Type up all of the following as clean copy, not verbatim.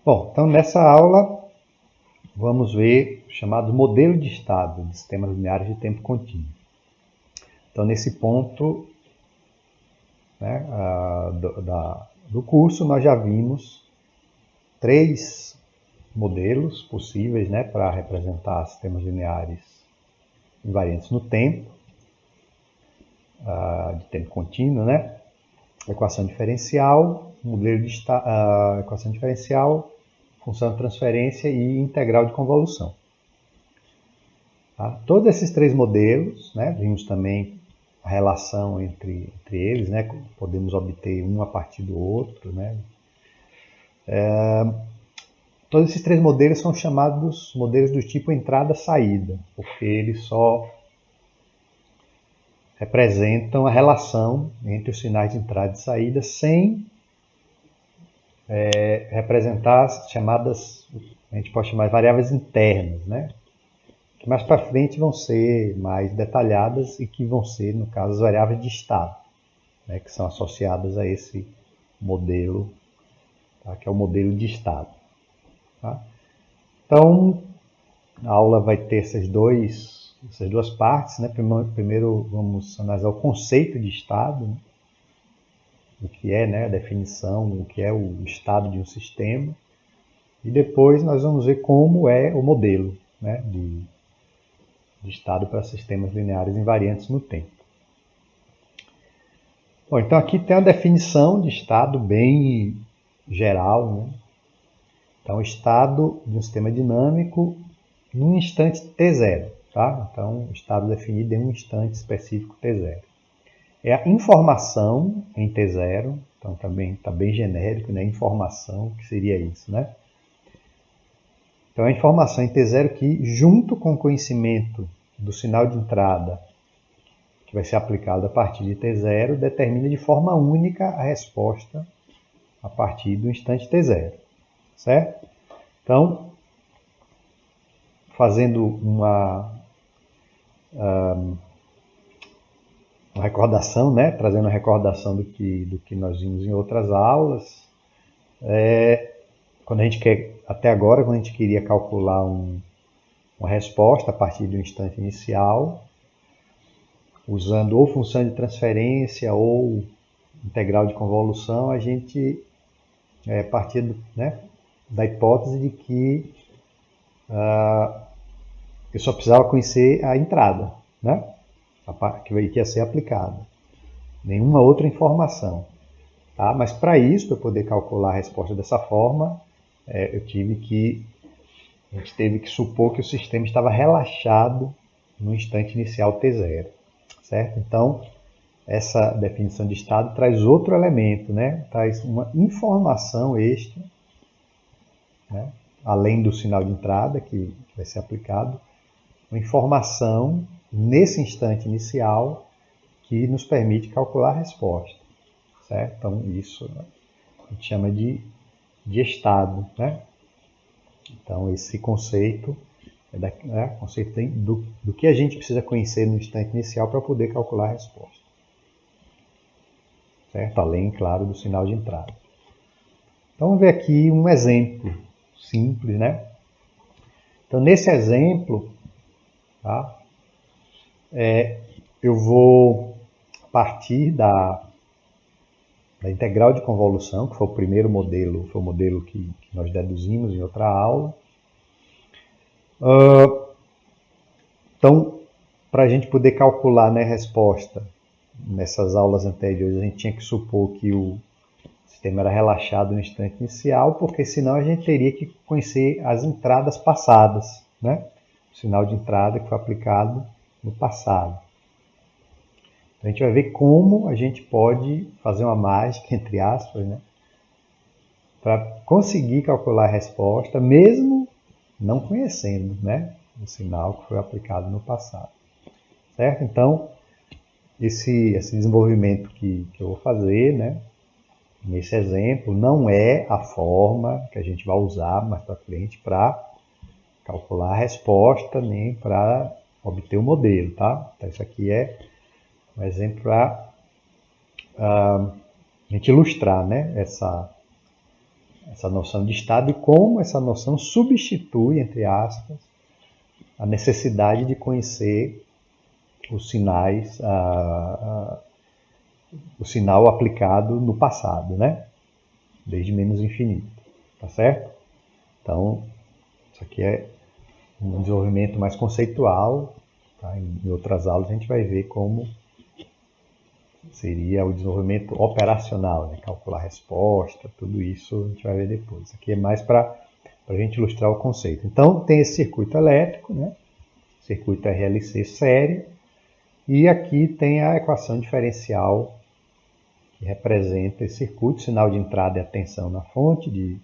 Bom, então nessa aula vamos ver o chamado modelo de estado de sistemas lineares de tempo contínuo. Então nesse ponto, né, do curso nós já vimos 3 modelos possíveis, né, para representar sistemas lineares invariantes no tempo, de tempo contínuo, né? Equação diferencial, modelo de equação diferencial, função de transferência e integral de convolução. Tá? Todos esses 3 modelos, né, vimos também a relação entre eles, né, podemos obter um a partir do outro. Né? Todos esses 3 modelos são chamados modelos do tipo entrada-saída, porque eles só representam a relação entre os sinais de entrada e saída sem representar as chamadas, a gente pode chamar de variáveis internas, né? Que mais para frente vão ser mais detalhadas e que vão ser, no caso, as variáveis de estado, né? Que são associadas a esse modelo, tá? Que é o modelo de estado. Tá? Então, a aula vai ter essas duas partes, né? Primeiro vamos analisar o conceito de estado, né? O que é, né, a definição, o que é o estado de um sistema, e depois nós vamos ver como é o modelo, né, de estado para sistemas lineares invariantes no tempo. Bom, então aqui tem a definição de estado bem geral, né? Então, estado de um sistema dinâmico num instante t0, tá? Então, o estado definido em um instante específico t0. É a informação em T0, então também está bem genérico, né? Informação, o que seria isso, né? Então a informação em T0 que, junto com o conhecimento do sinal de entrada, que vai ser aplicado a partir de T0, determina de forma única a resposta a partir do instante T0, certo? Então, fazendo uma recordação, né? Trazendo uma recordação do que nós vimos em outras aulas. Quando a gente quer, até agora, quando a gente queria calcular uma resposta a partir do instante inicial, usando ou função de transferência ou integral de convolução, a gente partia né, da hipótese de que eu só precisava conhecer a entrada, né? Que ia ser aplicada. Nenhuma outra informação. Tá? Mas para isso, para eu poder calcular a resposta dessa forma, a gente teve que supor que o sistema estava relaxado no instante inicial T0. Certo? Então, essa definição de estado traz outro elemento, né? Traz uma informação extra, né? Além do sinal de entrada que vai ser aplicado, uma informação nesse instante inicial que nos permite calcular a resposta, certo? Então, isso a gente chama de estado, né? Então, esse conceito é conceito do que a gente precisa conhecer no instante inicial para poder calcular a resposta, certo? Além, claro, do sinal de entrada. Então, vamos ver aqui um exemplo simples, né? Então, nesse exemplo, tá? Eu vou partir da integral de convolução, que foi o primeiro modelo, foi o modelo que nós deduzimos em outra aula. Então, para a gente poder calcular, né, a resposta, nessas aulas anteriores, a gente tinha que supor que o sistema era relaxado no instante inicial, porque senão a gente teria que conhecer as entradas passadas, né? O sinal de entrada que foi aplicado no passado. Então, a gente vai ver como a gente pode fazer uma mágica, entre aspas, né? Para conseguir calcular a resposta, mesmo não conhecendo, né, o sinal que foi aplicado no passado. Certo? Então, esse desenvolvimento que eu vou fazer, né, nesse exemplo, não é a forma que a gente vai usar mais para frente para calcular a resposta, nem para obter o modelo, tá? Então, isso aqui é um exemplo para a gente ilustrar, né, essa noção de estado e como essa noção substitui, entre aspas, a necessidade de conhecer os sinais, o sinal aplicado no passado, né? Desde menos infinito, tá certo? Então, isso aqui é um desenvolvimento mais conceitual, tá? Em outras aulas a gente vai ver como seria o desenvolvimento operacional, né? Calcular a resposta, tudo isso a gente vai ver depois. Isso aqui é mais para a gente ilustrar o conceito. Então, tem esse circuito elétrico, né? Circuito RLC série, e aqui tem a equação diferencial que representa esse circuito. O sinal de entrada é a tensão na fonte de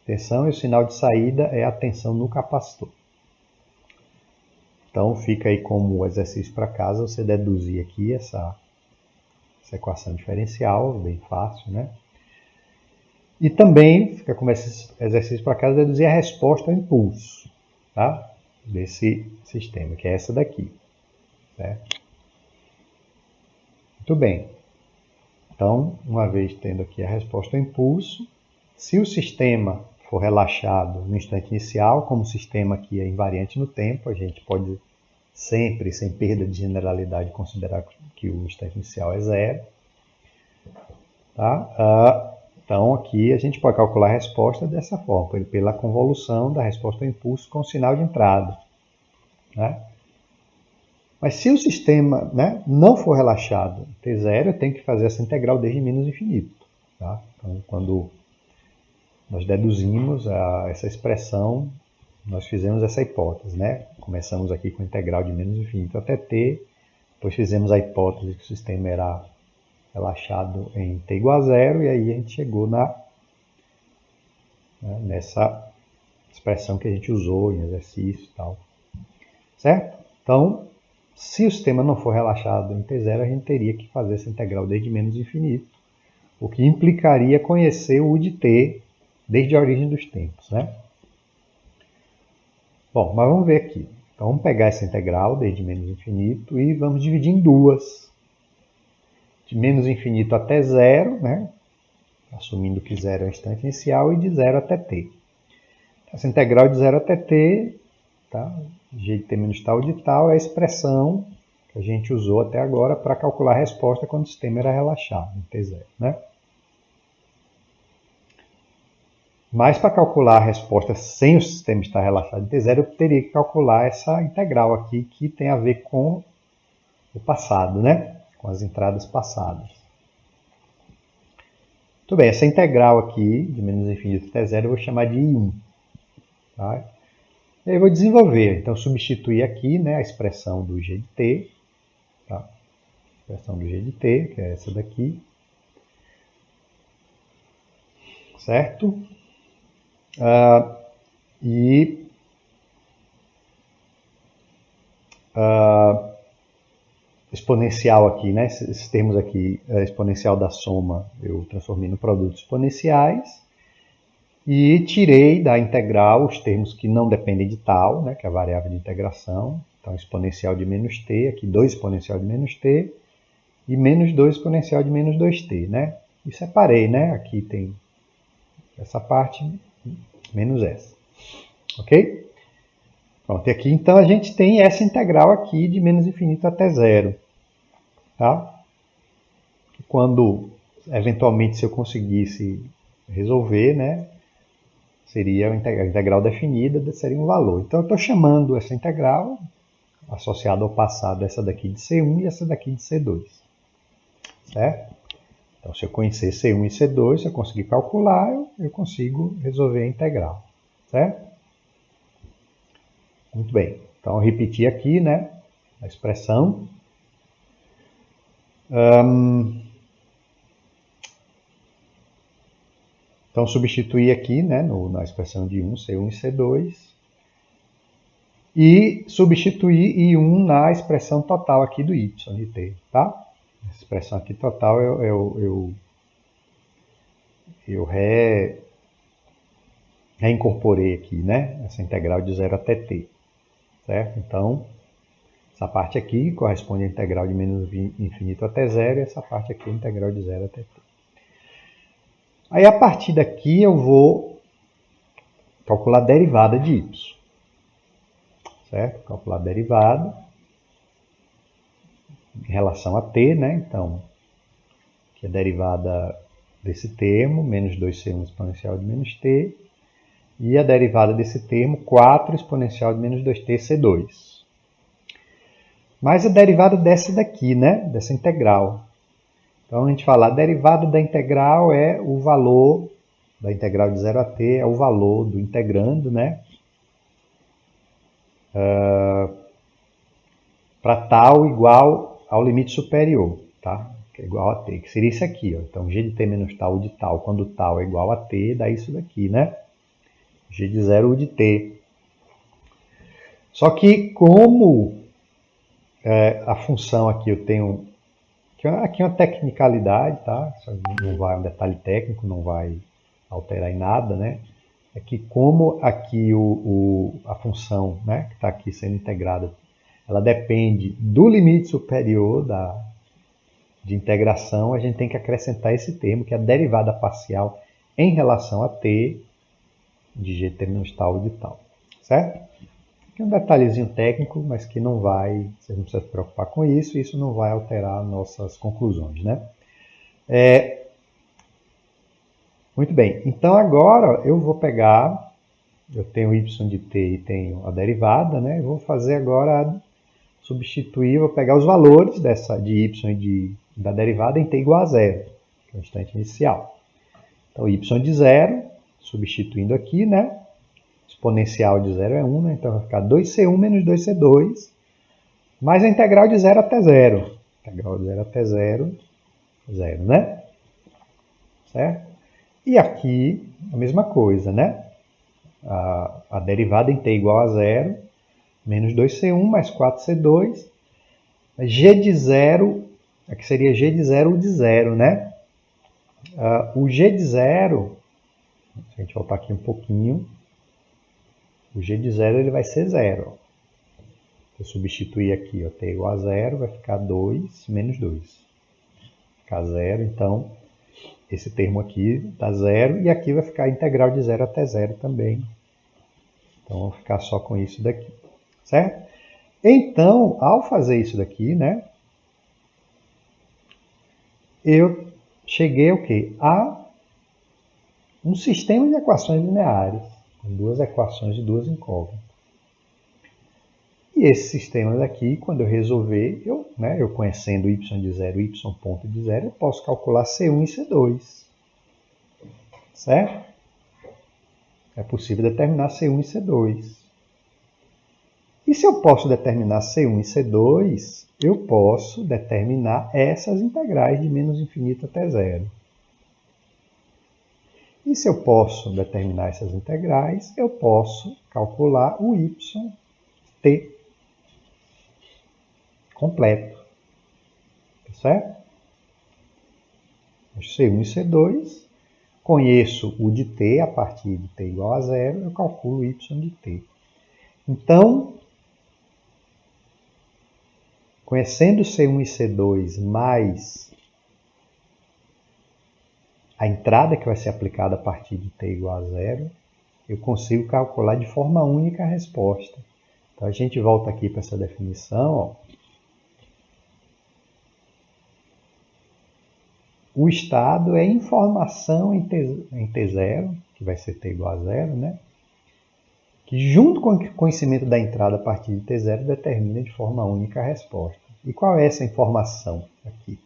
tensão e o sinal de saída é a tensão no capacitor. Então fica aí como exercício para casa você deduzir aqui essa equação diferencial, bem fácil, né? E também fica como exercício para casa deduzir a resposta ao impulso, tá? Desse sistema, que é essa daqui, certo? Muito bem. Então, uma vez tendo aqui a resposta ao impulso, se o sistema for relaxado no instante inicial, como o sistema aqui é invariante no tempo, a gente pode sempre, sem perda de generalidade, considerar que o instante inicial é zero. Tá? Então, aqui a gente pode calcular a resposta dessa forma, pela convolução da resposta ao impulso com o sinal de entrada, né? Mas se o sistema, né, não for relaxado T0, eu tenho que fazer essa integral desde menos infinito. Tá? Então, quando nós deduzimos essa expressão, nós fizemos essa hipótese. Né? Começamos aqui com a integral de menos infinito até t, depois fizemos a hipótese que o sistema era relaxado em t igual a zero, e aí a gente chegou nessa expressão que a gente usou em exercício e tal. Certo? Então, se o sistema não for relaxado em T0, a gente teria que fazer essa integral desde menos infinito, o que implicaria conhecer o U de T desde a origem dos tempos, né? Bom, mas vamos ver aqui. Então, vamos pegar essa integral desde menos infinito e vamos dividir em duas. De menos infinito até zero, né? Assumindo que zero é o instante inicial, e de zero até t. Essa integral de zero até t, tá? G de t menos tal de tal é a expressão que a gente usou até agora para calcular a resposta quando o sistema era relaxado, em T0, né? Mas para calcular a resposta sem o sistema estar relaxado em T0, eu teria que calcular essa integral aqui, que tem a ver com o passado, né? Com as entradas passadas. Muito bem, essa integral aqui, de menos infinito até zero, eu vou chamar de I1. Tá? E aí eu vou desenvolver. Então, substituir aqui, né, a expressão do G de T. Tá? A expressão do G de T, que é essa daqui. Certo? Exponencial aqui, né? Esses termos aqui, exponencial da soma, eu transformei em produtos exponenciais. E tirei da integral os termos que não dependem de tal, né, que é a variável de integração. Então, exponencial de menos t, aqui 2 exponencial de menos t, e menos 2 exponencial de menos 2t. Né? E separei, né? Aqui tem essa parte, menos essa. Ok? Pronto, e aqui então a gente tem essa integral aqui de menos infinito até zero. Tá? Quando, eventualmente, se eu conseguisse resolver, né? Seria a integral definida, seria um valor. Então, eu estou chamando essa integral, associada ao passado, essa daqui de C1 e essa daqui de C2. Certo? Então, se eu conhecer C1 e C2, se eu conseguir calcular, eu consigo resolver a integral. Certo? Muito bem. Então, eu repeti aqui, né, a expressão. Então, substituir aqui, né, na expressão de I1, C1 e C2. E substituir I1 na expressão total aqui do Y de T, tá? Essa expressão aqui total eu reincorporei aqui, né? Essa integral de 0 até T, certo? Então, essa parte aqui corresponde à integral de menos infinito até zero, e essa parte aqui é a integral de 0 até T. Aí, a partir daqui, eu vou calcular a derivada de y. Certo? Calcular a derivada em relação a t, né? Então, que é a derivada desse termo, menos 2c1 exponencial de menos t, e a derivada desse termo, 4 exponencial de menos 2t, c2. Mas a derivada dessa daqui, né? Dessa integral. Então, a gente fala, a derivada da integral é o valor, da integral de 0 a t, é o valor do integrando, né? Para tal igual ao limite superior, tá? Que é igual a t, que seria isso aqui, ó. Então, g de t menos tal de tal, quando tal é igual a t, dá isso daqui, né? G de 0 u de t. Só que como a função aqui eu tenho... Aqui é uma tecnicalidade, tá? Isso não vai, é um detalhe técnico, não vai alterar em nada, né? É que como aqui a função, né, que está aqui sendo integrada, ela depende do limite superior de integração, a gente tem que acrescentar esse termo, que é a derivada parcial em relação a t de g menos tal de tal, certo? Aqui é um detalhezinho técnico, mas que não vai, você não precisa se preocupar com isso, isso não vai alterar nossas conclusões, né? Muito bem, então agora eu vou pegar, eu tenho y de t e tenho a derivada, né? Eu vou fazer agora, substituir, vou pegar os valores de y da derivada em t igual a zero, que é o instante inicial. Então, y de zero, substituindo aqui, né? Exponencial de 0 é 1, né? Então vai ficar 2c1 menos 2c2, mais a integral de 0 até 0. Integral de 0 até 0, 0, né? Certo? E aqui, a mesma coisa, né? A derivada em t igual a 0, menos 2c1 mais 4c2, g de 0, aqui seria g de 0 u de 0, né? O g de 0, se a gente voltar aqui um pouquinho, o g de 0 ele vai ser 0. Se eu substituir aqui, ó, t igual a 0, vai ficar 2 menos 2. Vai ficar 0, então esse termo aqui dá 0, e aqui vai ficar a integral de 0 até 0 também. Então, vou ficar só com isso daqui, certo? Então, ao fazer isso daqui, né, eu cheguei ao quê? A um sistema de equações lineares, com duas equações de duas incógnitas. E esse sistema daqui, quando eu resolver, eu conhecendo y de 0 e y ponto de 0, eu posso calcular C1 e C2. Certo? É possível determinar C1 e C2. E se eu posso determinar C1 e C2, eu posso determinar essas integrais de menos infinito até zero. E se eu posso determinar essas integrais, eu posso calcular o yt completo. Tá certo? C1 e C2, conheço o de t, a partir de t igual a zero, eu calculo o y de t. Então, conhecendo C1 e C2 mais a entrada que vai ser aplicada a partir de t igual a zero, eu consigo calcular de forma única a resposta. Então, a gente volta aqui para essa definição. Ó. O estado é informação em t0, que vai ser t igual a zero, né? Que junto com o conhecimento da entrada a partir de t0 determina de forma única a resposta. E qual é essa informação aqui?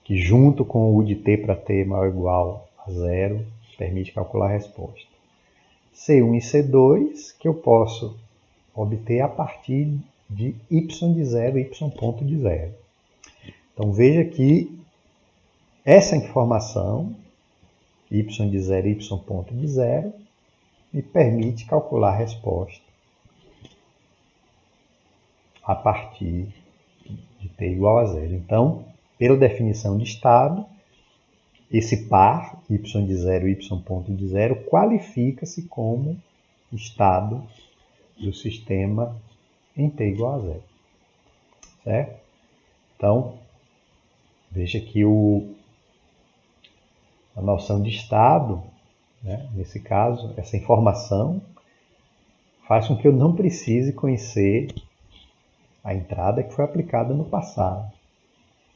Que junto com o u de t para t maior ou igual a zero, permite calcular a resposta. C1 e C2, que eu posso obter a partir de y de zero e y ponto de zero. Então veja que essa informação, y de zero e y ponto de zero, me permite calcular a resposta a partir de t igual a zero. Então, pela definição de estado, esse par, y de zero e y ponto de zero, qualifica-se como estado do sistema em t igual a zero. Certo? Então, veja que a noção de estado, né? Nesse caso, essa informação faz com que eu não precise conhecer a entrada que foi aplicada no passado,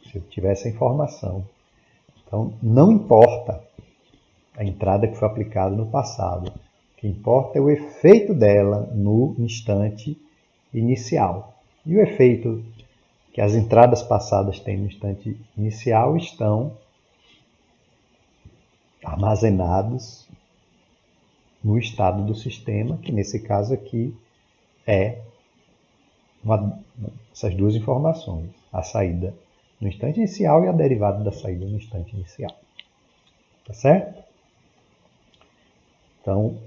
se eu tiver essa informação. Então, não importa a entrada que foi aplicada no passado. O que importa é o efeito dela no instante inicial. E o efeito que as entradas passadas têm no instante inicial estão armazenados no estado do sistema, que nesse caso aqui é essas duas informações, a saída no instante inicial e a derivada da saída no instante inicial. Tá certo? Então,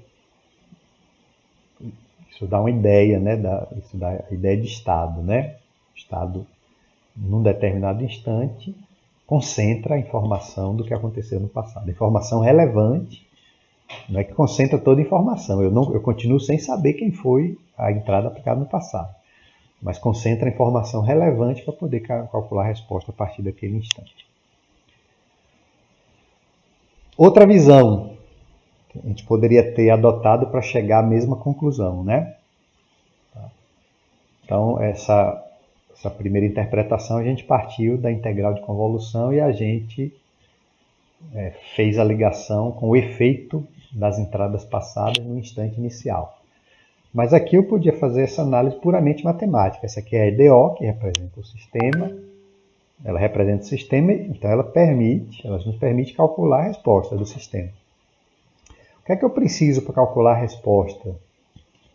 isso dá uma ideia, né? Isso dá a ideia de estado, né? Estado, num determinado instante, concentra a informação do que aconteceu no passado. Informação relevante, não é que concentra toda a informação. Eu continuo sem saber quem foi a entrada aplicada no passado, mas concentra a informação relevante para poder calcular a resposta a partir daquele instante. Outra visão que a gente poderia ter adotado para chegar à mesma conclusão, né? Então, essa primeira interpretação, a gente partiu da integral de convolução e a gente fez a ligação com o efeito das entradas passadas no instante inicial. Mas aqui eu podia fazer essa análise puramente matemática. Essa aqui é a EDO, que representa o sistema. Ela representa o sistema, então ela nos permite calcular a resposta do sistema. O que é que eu preciso para calcular a resposta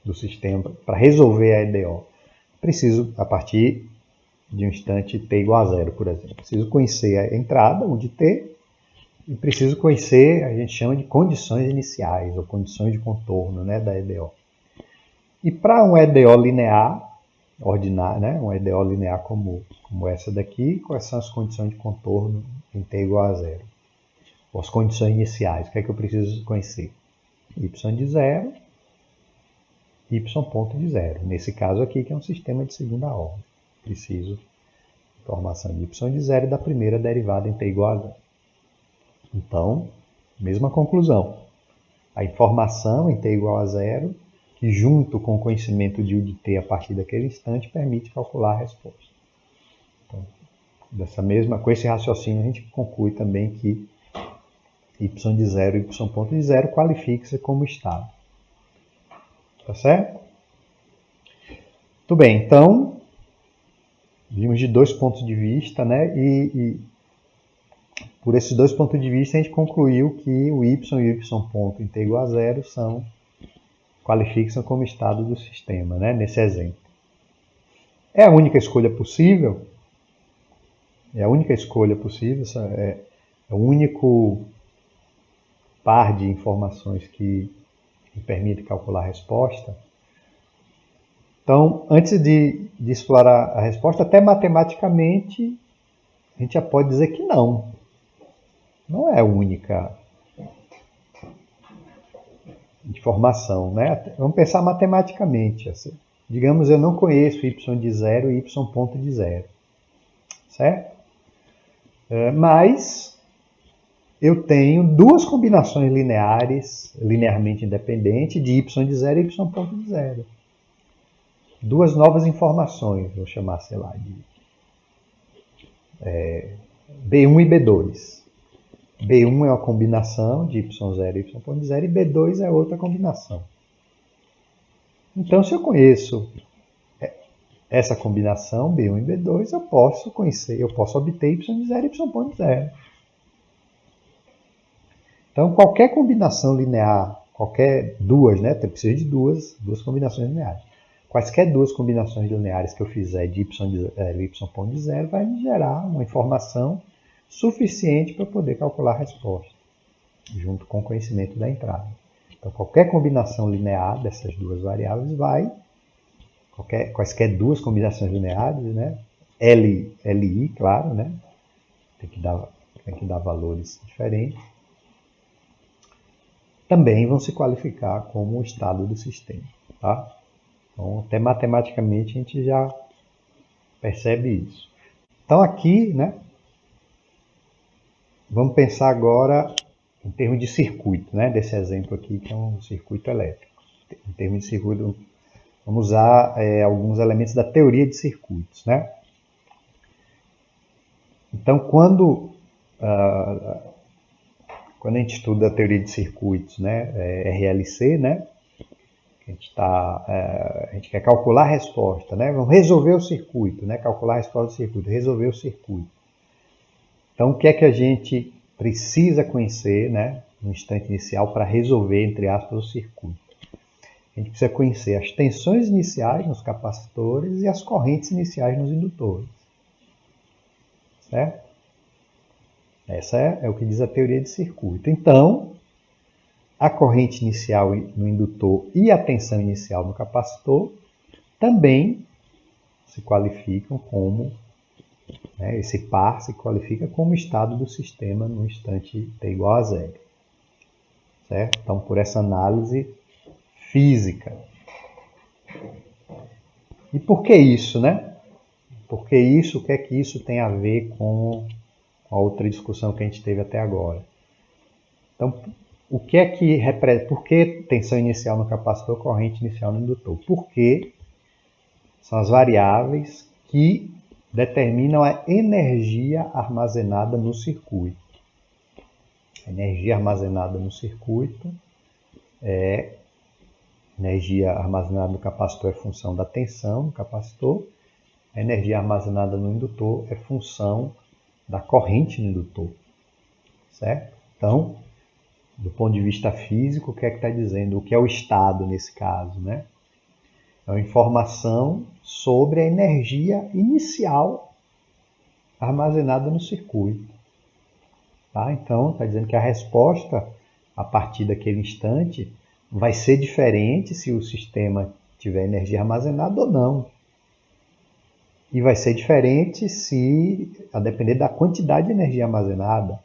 do sistema, para resolver a EDO? Preciso, a partir de um instante t igual a zero, por exemplo. Preciso conhecer a entrada, onde t, e preciso conhecer, a gente chama de condições iniciais, ou condições de contorno, né, da EDO. E para um EDO linear, ordinário, né, um EDO linear como essa daqui, quais são as condições de contorno em t igual a zero? Ou as condições iniciais, o que é que eu preciso conhecer? Y de zero, y ponto de zero. Nesse caso aqui, que é um sistema de segunda ordem. Preciso de informação de y de zero e da primeira derivada em t igual a zero. Então, mesma conclusão. A informação em t igual a zero, que junto com o conhecimento de u de t a partir daquele instante, permite calcular a resposta. Então, com esse raciocínio, a gente conclui também que y de zero e y ponto de zero qualifica-se como estado. Tá certo? Muito bem, então, vimos de dois pontos de vista, né? E por esses dois pontos de vista, a gente concluiu que o y e o y ponto em t igual a zero qualificam como estado do sistema, né? Nesse exemplo. É a única escolha possível? É a única escolha possível, é o único par de informações que permite calcular a resposta. Então, antes de explorar a resposta, até matematicamente, a gente já pode dizer que não. Não é a única informação, né? Vamos pensar matematicamente. Assim. Digamos, eu não conheço y de zero e y ponto de zero. Certo? Mas eu tenho duas combinações lineares, linearmente independentes, de y de zero e y ponto de zero. Duas novas informações, vou chamar, sei lá, de B1 e B2. B1 é uma combinação de y0 e y ponto de zero e B2 é outra combinação. Então, se eu conheço essa combinação, B1 e B2, eu posso obter y de zero e y ponto de zero. Então, qualquer combinação linear, né? Precisa de duas combinações lineares. Quaisquer duas combinações lineares que eu fizer de y ponto de zero vai me gerar uma informação suficiente para poder calcular a resposta, junto com o conhecimento da entrada. Então, qualquer combinação linear dessas duas variáveis quaisquer duas combinações lineares, né? LI, claro, né? Tem que dar valores diferentes. Também vão se qualificar como o estado do sistema, tá? Então, até matematicamente, a gente já percebe isso. Então, aqui, né? Vamos pensar agora em termos de circuito, né? Desse exemplo aqui, que é um circuito elétrico. Em termos de circuito, vamos usar alguns elementos da teoria de circuitos, né? Então, quando a gente estuda a teoria de circuitos, né, RLC, né, a gente quer calcular a resposta, né, vamos resolver o circuito, né, calcular a resposta do circuito, resolver o circuito. Então, o que é que a gente precisa conhecer, né, no instante inicial para resolver, entre aspas, o circuito? A gente precisa conhecer as tensões iniciais nos capacitores e as correntes iniciais nos indutores. Certo? Essa é o que diz a teoria de circuito. Então, a corrente inicial no indutor e a tensão inicial no capacitor também se qualificam como, né, esse par se qualifica como estado do sistema no instante t igual a zero. Certo? Então, por essa análise física. E por que isso, né? Por que isso? O que é que isso tem a ver com a outra discussão que a gente teve até agora? Então, o que é que representa? Por que tensão inicial no capacitor, corrente inicial no indutor? Porque são as variáveis que determinam a energia armazenada no circuito. A energia armazenada no circuito energia armazenada no capacitor é função da tensão no capacitor. A energia armazenada no indutor é função da corrente no indutor. Certo? Então, do ponto de vista físico, o que é que está dizendo? O que é o estado nesse caso, né? É uma informação sobre a energia inicial armazenada no circuito. Tá? Então, está dizendo que a resposta a partir daquele instante vai ser diferente se o sistema tiver energia armazenada ou não. E vai ser diferente a depender da quantidade de energia armazenada.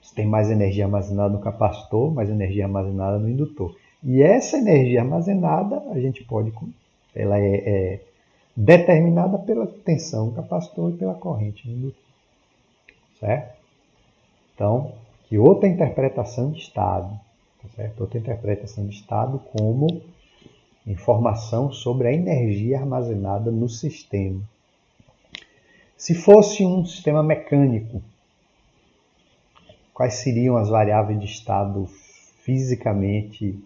Se tem mais energia armazenada no capacitor, mais energia armazenada no indutor. E essa energia armazenada, a gente pode, ela é determinada pela tensão do capacitor e pela corrente no indutor. Certo? Então, que outra interpretação de estado. Certo? Outra interpretação de estado como informação sobre a energia armazenada no sistema. Se fosse um sistema mecânico, quais seriam as variáveis de estado fisicamente,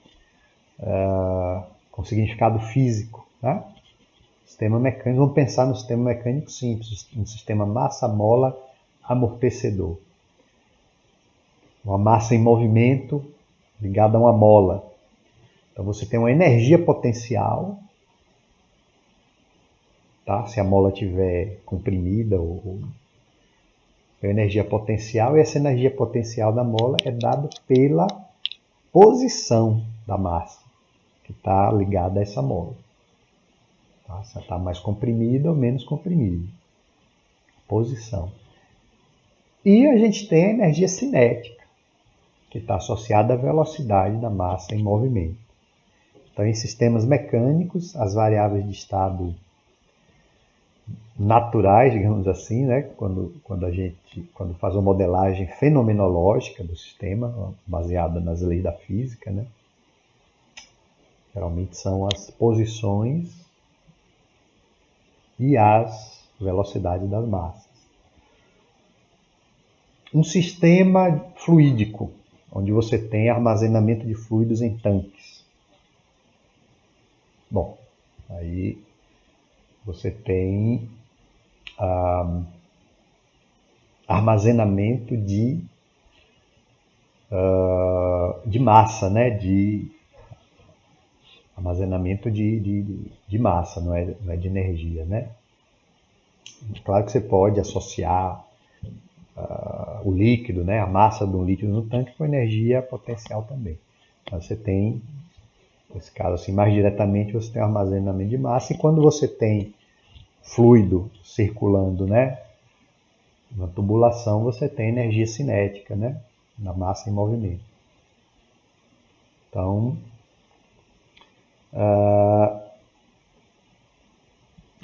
com significado físico? Né? Sistema mecânico, vamos pensar no sistema mecânico simples, um sistema massa, mola, amortecedor. Uma massa em movimento ligada a uma mola. Então você tem uma energia potencial, tá? Se a mola estiver comprimida ou tem energia potencial, e essa energia potencial da mola é dada pela posição da massa que está ligada a essa mola. Tá? Se ela está mais comprimida ou menos comprimida. Posição. E a gente tem a energia cinética, que está associada à velocidade da massa em movimento. Então, em sistemas mecânicos, as variáveis de estado naturais, digamos assim, né? quando faz uma modelagem fenomenológica do sistema, baseada nas leis da física, né? Geralmente são as posições e as velocidades das massas. Um sistema fluídico, onde você tem armazenamento de fluidos em tanques. Bom, aí você tem armazenamento de massa, né? Armazenamento de massa, não é de energia, né? Claro que você pode associar o líquido, né? A massa de um líquido no tanque com energia potencial também. Então, você tem, nesse caso assim, mais diretamente, você tem armazenamento de massa, e quando você tem fluido circulando, né, na tubulação, você tem energia cinética, né, na massa em movimento. Então,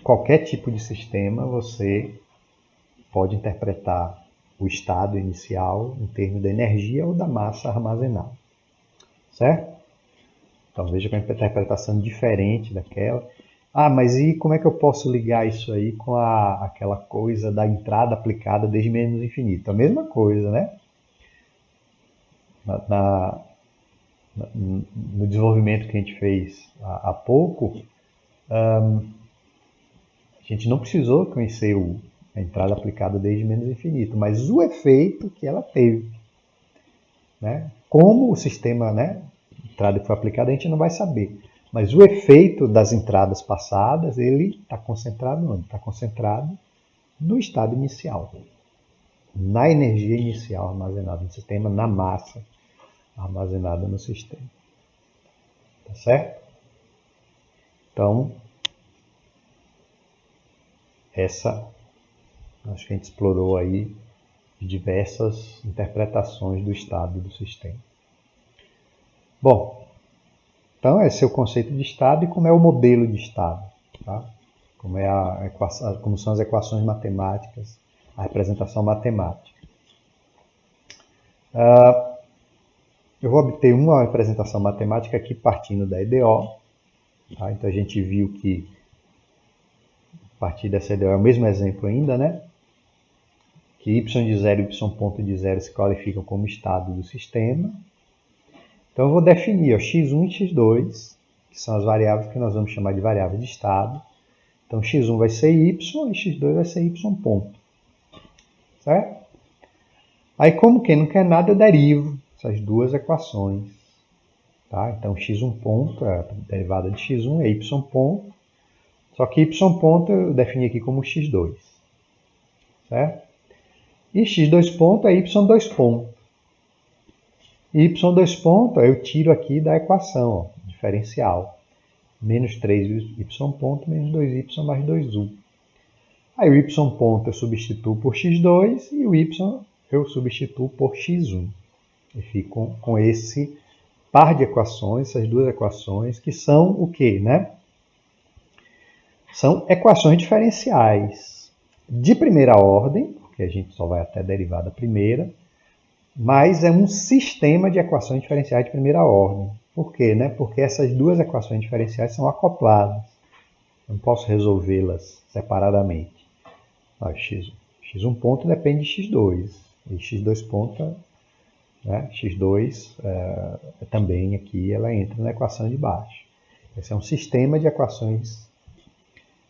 qualquer tipo de sistema você pode interpretar o estado inicial em termos da energia ou da massa armazenada. Certo? Então veja que é uma interpretação diferente daquela. Ah, mas e como é que eu posso ligar isso aí com aquela coisa da entrada aplicada desde menos infinito? A mesma coisa, né? No desenvolvimento que a gente fez há pouco, a gente não precisou conhecer a entrada aplicada desde menos infinito, mas o efeito que ela teve. Né? Como o sistema, né, entrada que foi aplicada, a gente não vai saber. Mas o efeito das entradas passadas, ele está concentrado onde? Está concentrado no estado inicial, na energia inicial armazenada no sistema, na massa armazenada no sistema. Tá certo? Então, acho que a gente explorou aí diversas interpretações do estado do sistema. Bom, então esse é o conceito de estado e como é o modelo de estado, tá? Como são as equações matemáticas, a representação matemática. Eu vou obter uma representação matemática aqui partindo da EDO. Tá? Então a gente viu que a partir dessa EDO é o mesmo exemplo ainda, né? Que y de 0 e y ponto de 0 se qualificam como estado do sistema. Então eu vou definir x1 e x2, que são as variáveis que nós vamos chamar de variáveis de estado. Então x1 vai ser y e x2 vai ser y ponto. Certo? Aí como quem não quer nada, eu derivo essas duas equações. Tá? Então x1 ponto, a derivada de x1 é y ponto, só que y ponto eu defini aqui como x2. Certo? E x2 ponto é y2 ponto. E y2 ponto eu tiro aqui da equação, ó, diferencial. Menos 3y ponto menos 2y mais 2u. Aí o y ponto eu substituo por x2 e o y eu substituo por x1. E fico com esse par de equações, essas duas equações, que são o quê, né? São equações diferenciais de primeira ordem, porque a gente só vai até a derivada primeira, mas é um sistema de equações diferenciais de primeira ordem. Por quê? Né? Porque essas duas equações diferenciais são acopladas. Eu não posso resolvê-las separadamente. X1 ponto depende de x2. E x2 ponto, né? x2 também aqui ela entra na equação de baixo. Esse é um sistema de equações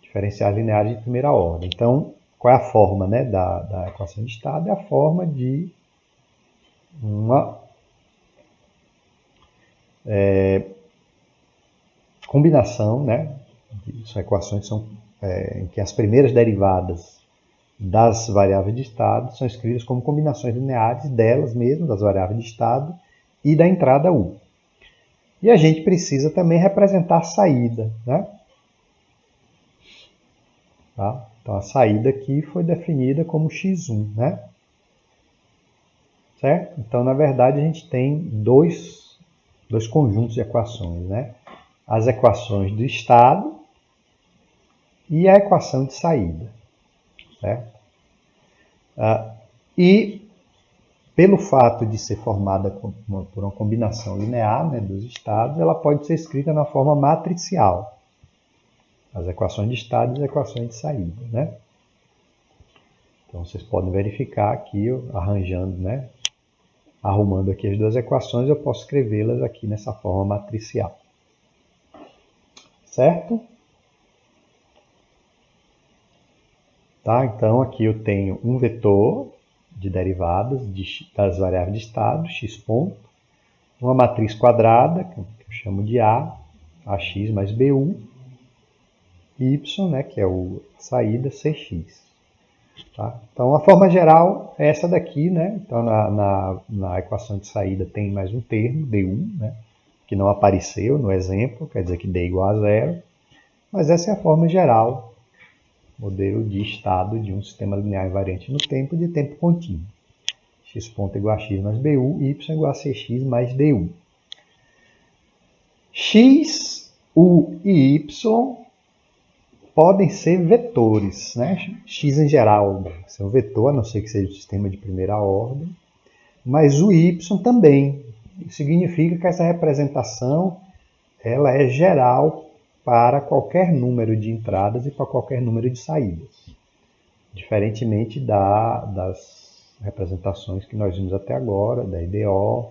diferenciais lineares de primeira ordem. Então, qual é a forma, né, da equação de estado? É a forma de uma combinação, né? São equações em que as primeiras derivadas das variáveis de estado são escritas como combinações lineares delas mesmas, das variáveis de estado e da entrada u. E a gente precisa também representar a saída, né? Tá? Então a saída aqui foi definida como x1, né? Certo? Então, na verdade, a gente tem dois conjuntos de equações, né? As equações do estado e a equação de saída. Certo? E, pelo fato de ser formada por uma combinação linear, né, dos estados, ela pode ser escrita na forma matricial. As equações de estado e as equações de saída. Né? Então, vocês podem verificar aqui, arranjando, né? Arrumando aqui as duas equações, eu posso escrevê-las aqui nessa forma matricial. Certo? Tá? Então, aqui eu tenho um vetor de derivadas das variáveis de estado, x ponto, uma matriz quadrada, que eu chamo de ax mais bu, y, né, que é a saída, cx. Tá? Então, a forma geral é essa daqui, né? Então, na equação de saída tem mais um termo, du, né? Que não apareceu no exemplo, quer dizer que d igual a zero. Mas essa é a forma geral, modelo de estado de um sistema linear invariante no tempo de tempo contínuo. X ponto igual a x mais bu, y igual a cx mais du. X, u e y podem ser vetores, né? X em geral deve ser um vetor, a não ser que seja um sistema de primeira ordem, mas o y também. Isso significa que essa representação ela é geral para qualquer número de entradas e para qualquer número de saídas, diferentemente das representações que nós vimos até agora, da EDO,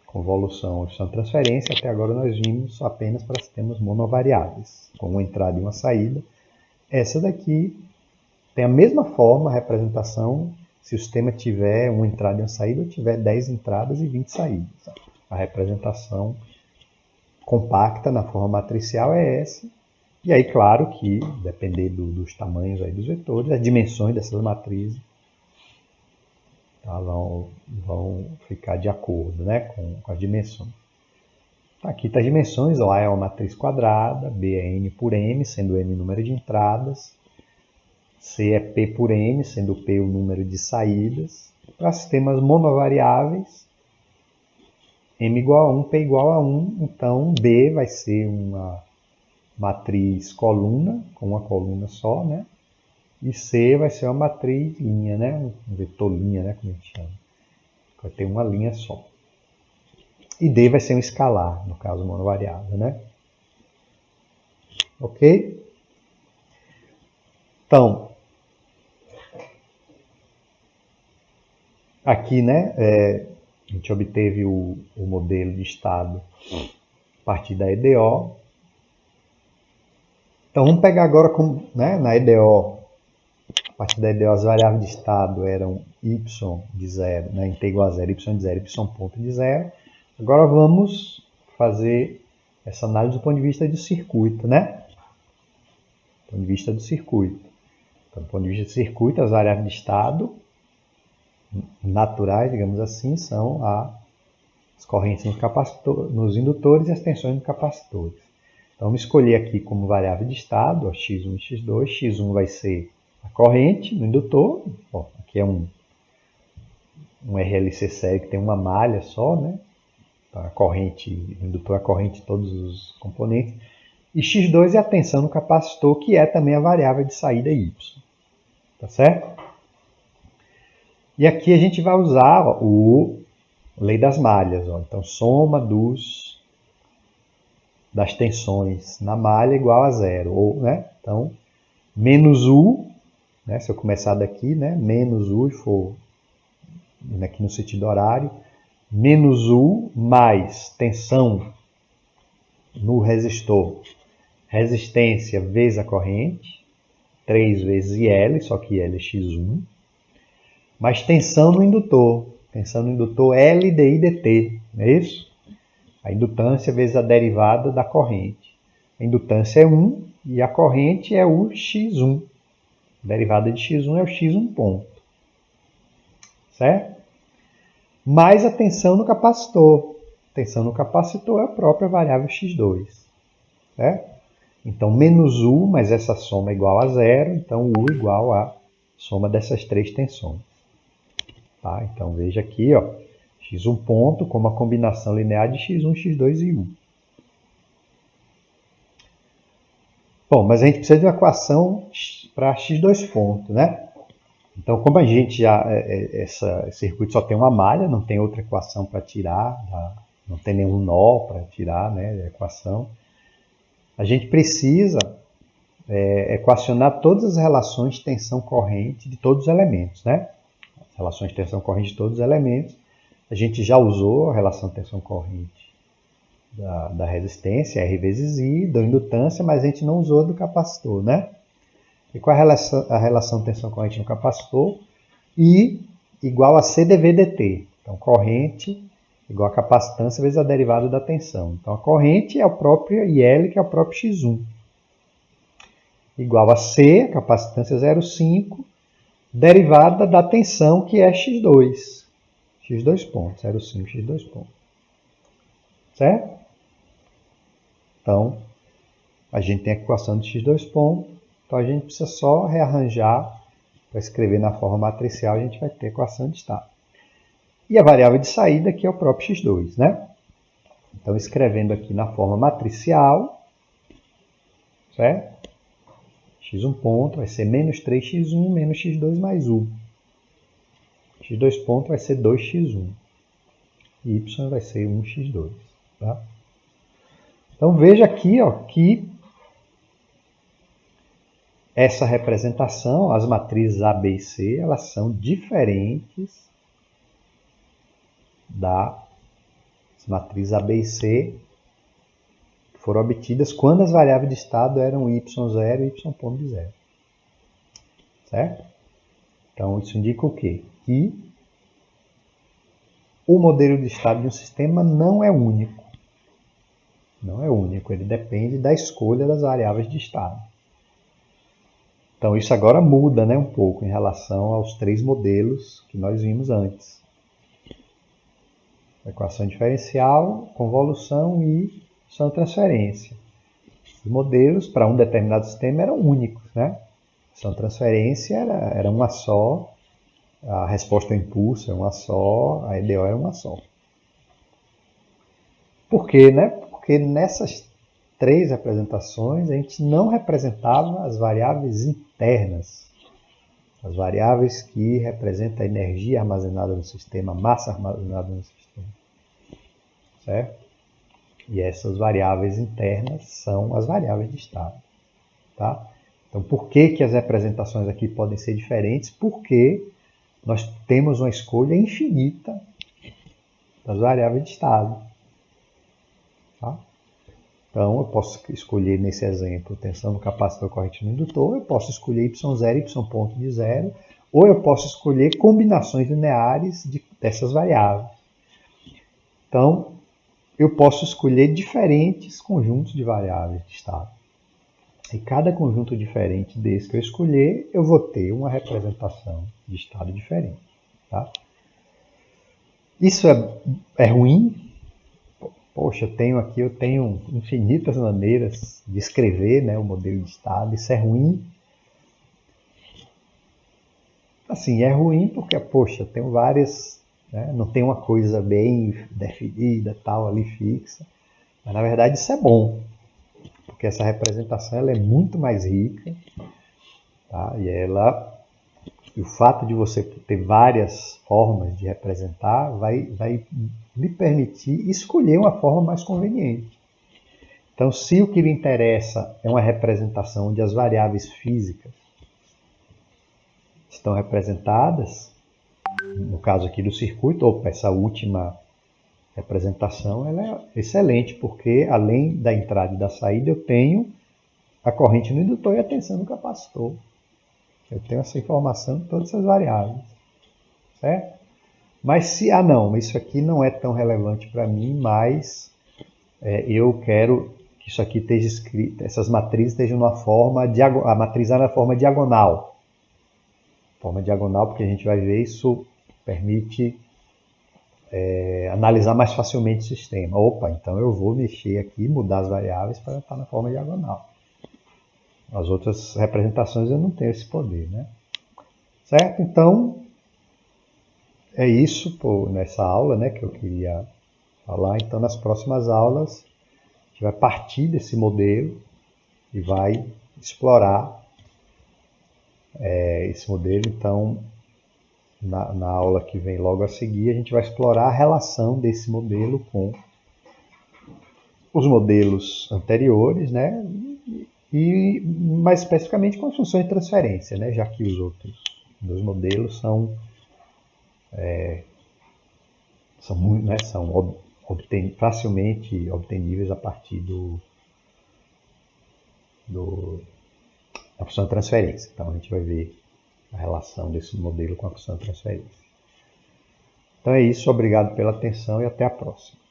convolução e transferência. Até agora nós vimos apenas para sistemas monovariáveis, com uma entrada e uma saída. Essa daqui tem a mesma forma, a representação, se o sistema tiver uma entrada e uma saída, ou tiver 10 entradas e 20 saídas. A representação compacta na forma matricial é essa. E aí, claro que, dependendo dos tamanhos aí dos vetores, as dimensões dessas matrizes tá, vão ficar de acordo, né, com as dimensões. Aqui está as dimensões, A é uma matriz quadrada, B é N por M, sendo M o número de entradas, C é P por N, sendo P o número de saídas. Para sistemas monovariáveis, M igual a 1, P igual a 1, então B vai ser uma matriz coluna, com uma coluna só, né? E C vai ser uma matriz linha, né? Um vetor linha, né? Como a gente chama. Vai ter uma linha só. E D vai ser um escalar, no caso monovariável, né? Ok? Então, aqui, né? A gente obteve o modelo de estado a partir da EDO. Então, vamos pegar agora, né, na EDO, a partir da EDO, as variáveis de estado eram y de 0, né, em t igual a 0, y de 0, y ponto de 0. Agora vamos fazer essa análise do ponto de vista do circuito, né? Do ponto de vista do circuito. Então, do ponto de vista do circuito, as variáveis de estado naturais, digamos assim, são as correntes nos indutores e as tensões nos capacitores. Então, vamos escolher aqui como variável de estado, ó, x1 e x2. x1 vai ser a corrente no indutor. Ó, aqui é um RLC sério que tem uma malha só, né? Então, a corrente, o indutor é a corrente de todos os componentes. E x2 é a tensão no capacitor, que é também a variável de saída y. Tá certo? E aqui a gente vai usar a lei das malhas. Ó. Então, soma das tensões na malha igual a 0. Ou, né? Então, menos U, né? Se eu começar daqui, né? Menos U, e for aqui no sentido horário, menos U mais tensão no resistor, resistência vezes a corrente, 3 vezes IL, só que IL é X1, mais tensão no indutor L, DI, DT, não é isso? A indutância vezes a derivada da corrente. A indutância é 1 e a corrente é o X1. A derivada de X1 é o X1 ponto. Certo? Mais a tensão no capacitor. A tensão no capacitor é a própria variável X2. Certo? Então, menos U, mas essa soma é igual a 0, então U igual a soma dessas três tensões. Tá? Então, veja aqui, ó, X1 ponto como a combinação linear de X1, X2 e U. Bom, mas a gente precisa de uma equação para X2 ponto, né? Então, como a gente já, esse circuito só tem uma malha, não tem outra equação para tirar, não tem nenhum nó para tirar, né, da equação, a gente precisa equacionar todas as relações de tensão corrente de todos os elementos, né? As relações de tensão corrente de todos os elementos. A gente já usou a relação tensão corrente da resistência, R vezes I, da indutância, mas a gente não usou a do capacitor, né? E qual é a relação tensão corrente no capacitor? I igual a CdV dt. Então, corrente igual a capacitância vezes a derivada da tensão. Então, a corrente é o próprio IL, que é o próprio X1. Igual a C, a capacitância 0,5, derivada da tensão, que é X2. X2 pontos, 0,5, X2 pontos. Certo? Então, a gente tem a equação de X2 pontos. Então, a gente precisa só rearranjar para escrever na forma matricial, a gente vai ter a equação de estado. E a variável de saída, que é o próprio X2, né? Então, escrevendo aqui na forma matricial, certo? x1 ponto vai ser menos 3x1 menos x2 mais 1. x2 ponto vai ser 2x1. E y vai ser 1x2. Tá? Então veja aqui ó, que essa representação, as matrizes A, B e C, elas são diferentes das matrizes A, B e C que foram obtidas quando as variáveis de estado eram y0 e y ponto de zero. Certo? Então isso indica o quê? Que o modelo de estado de um sistema não é único. Não é único, ele depende da escolha das variáveis de estado. Então isso agora muda, né, um pouco em relação aos 3 modelos que nós vimos antes. Equação diferencial, convolução e função de transferência. Os modelos para um determinado sistema eram únicos, né? A função de transferência era uma só, a resposta ao impulso era uma só, a EDO era uma só. Por quê, né? Porque nessas 3 representações a gente não representava as variáveis internas, as variáveis que representam a energia armazenada no sistema, a massa armazenada no sistema, certo? E essas variáveis internas são as variáveis de estado, tá? Então, por que as representações aqui podem ser diferentes? Porque nós temos uma escolha infinita das variáveis de estado, tá? Então, eu posso escolher, nesse exemplo, tensão do capacitor, corrente no indutor, eu posso escolher y0 e y ponto de zero, ou eu posso escolher combinações lineares dessas variáveis. Então, eu posso escolher diferentes conjuntos de variáveis de estado. E cada conjunto diferente desse que eu escolher, eu vou ter uma representação de estado diferente. Tá? Isso é ruim? Poxa, eu tenho infinitas maneiras de escrever, né, o modelo de estado. Isso é ruim? Assim, é ruim porque, poxa, tem várias, né, não tem uma coisa bem definida, tal, ali fixa. Mas, na verdade, isso é bom, porque essa representação ela é muito mais rica, tá? E o fato de você ter várias formas de representar vai lhe permitir escolher uma forma mais conveniente. Então, se o que lhe interessa é uma representação onde as variáveis físicas estão representadas, no caso aqui do circuito, opa, essa última representação ela é excelente, porque além da entrada e da saída, eu tenho a corrente no indutor e a tensão no capacitor. Eu tenho essa informação de todas essas variáveis, certo? Mas se, não, isso aqui não é tão relevante para mim, mas eu quero que isso aqui esteja escrito, essas matrizes estejam numa forma, a matriz A na forma diagonal. Forma diagonal, porque a gente vai ver, isso permite analisar mais facilmente o sistema. Opa, então eu vou mexer aqui, mudar as variáveis para estar na forma diagonal. As outras representações eu não tenho esse poder, né? Certo? Então, é isso nessa aula, né, que eu queria falar. Então, nas próximas aulas, a gente vai partir desse modelo e vai explorar esse modelo. Então, na aula que vem logo a seguir, a gente vai explorar a relação desse modelo com os modelos anteriores, né? E mais especificamente com as funções de transferência, né? Já que os outros dois modelos são facilmente obteníveis a partir da função de transferência. Então a gente vai ver a relação desse modelo com a função de transferência. Então é isso, obrigado pela atenção e até a próxima.